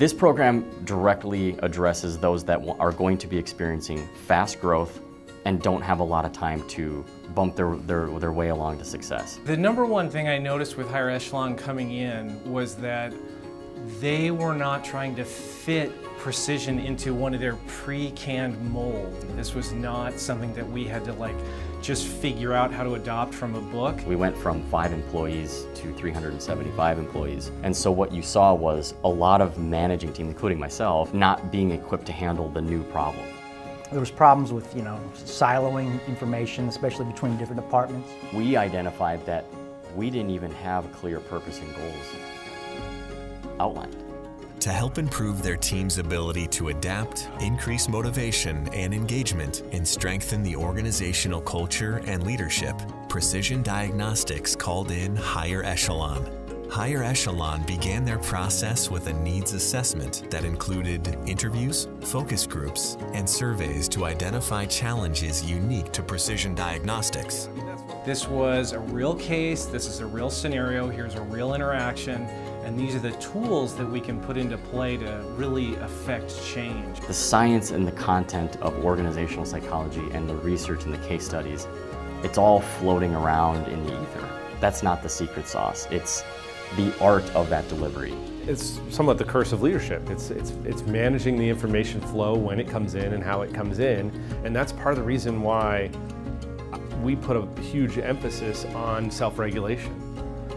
This program directly addresses those that are going to be experiencing fast growth and don't have a lot of time to bump their way along to success. The number one thing I noticed with Higher Echelon coming in was that they were not trying to fit precision into one of their pre-canned mold. This was not something that we had to just figure out how to adopt from a book. We went from 5 employees to 375 employees. And so what you saw was a lot of managing teams, including myself, not being equipped to handle the new problem. There was problems with, siloing information, especially between different departments. We identified that we didn't even have clear purpose and goals outlined. To help improve their team's ability to adapt, increase motivation and engagement, and strengthen the organizational culture and leadership, Precision Diagnostics called in Higher Echelon. Higher Echelon began their process with a needs assessment that included interviews, focus groups, and surveys to identify challenges unique to Precision Diagnostics. This was a real case, this is a real scenario, here's a real interaction, and these are the tools that we can put into play to really affect change. The science and the content of organizational psychology and the research and the case studies, it's all floating around in the ether. That's not the secret sauce. It's the art of that delivery. It's somewhat the curse of leadership. It's managing the information flow when it comes in and how it comes in, and that's part of the reason why we put a huge emphasis on self-regulation,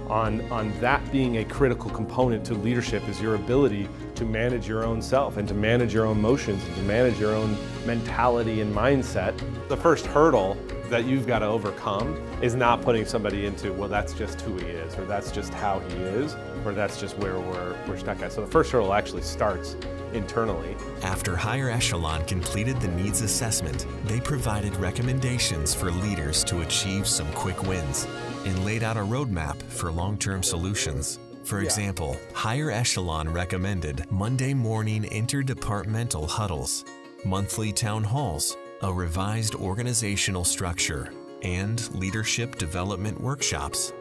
on that being a critical component to leadership, is your ability to manage your own self and to manage your own emotions and to manage your own mentality and mindset. The first hurdle that you've got to overcome is not putting somebody into, well, that's just who he is, or that's just how he is, or that's just where we're stuck at. So the first hurdle actually starts internally. After Higher Echelon completed the needs assessment, they provided recommendations for leaders to achieve some quick wins and laid out a roadmap for long-term solutions. For example, Higher Echelon recommended Monday morning interdepartmental huddles, monthly town halls, a revised organizational structure, and leadership development workshops.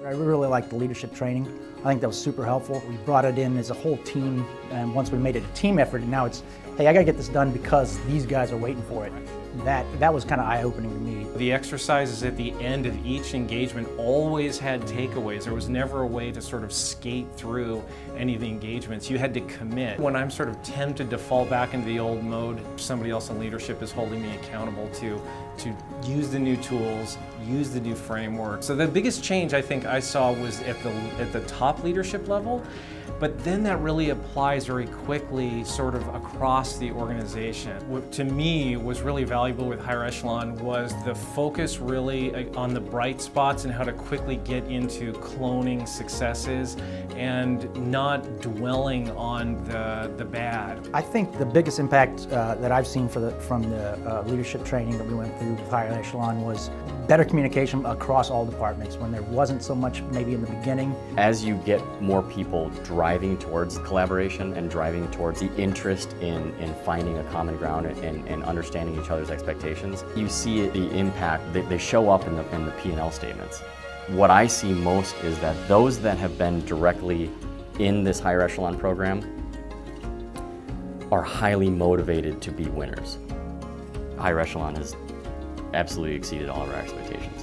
I really liked the leadership training. I think that was super helpful. We brought it in as a whole team, and once we made it a team effort, and now it's, hey, I gotta get this done because these guys are waiting for it. That was kind of eye-opening to me. The exercises at the end of each engagement always had takeaways. There was never a way to sort of skate through any of the engagements. You had to commit. When I'm sort of tempted to fall back into the old mode, somebody else in leadership is holding me accountable to use the new tools, use the new framework. So the biggest change I think I saw was at the top leadership level, but then that really applies very quickly sort of across the organization. What to me was really valuable with Higher Echelon was the focus really on the bright spots and how to quickly get into cloning successes and not dwelling on the bad. I think the biggest impact that I've seen from the leadership training that we went through with Higher Echelon was better communication across all departments when there wasn't so much maybe in the beginning. As you get more people driving towards collaboration and driving towards the interest in finding a common ground and understanding each other's expectations, you see the impact, they show up in the P&L statements. What I see most is that those that have been directly in this Higher Echelon program are highly motivated to be winners. Higher Echelon has absolutely exceeded all of our expectations.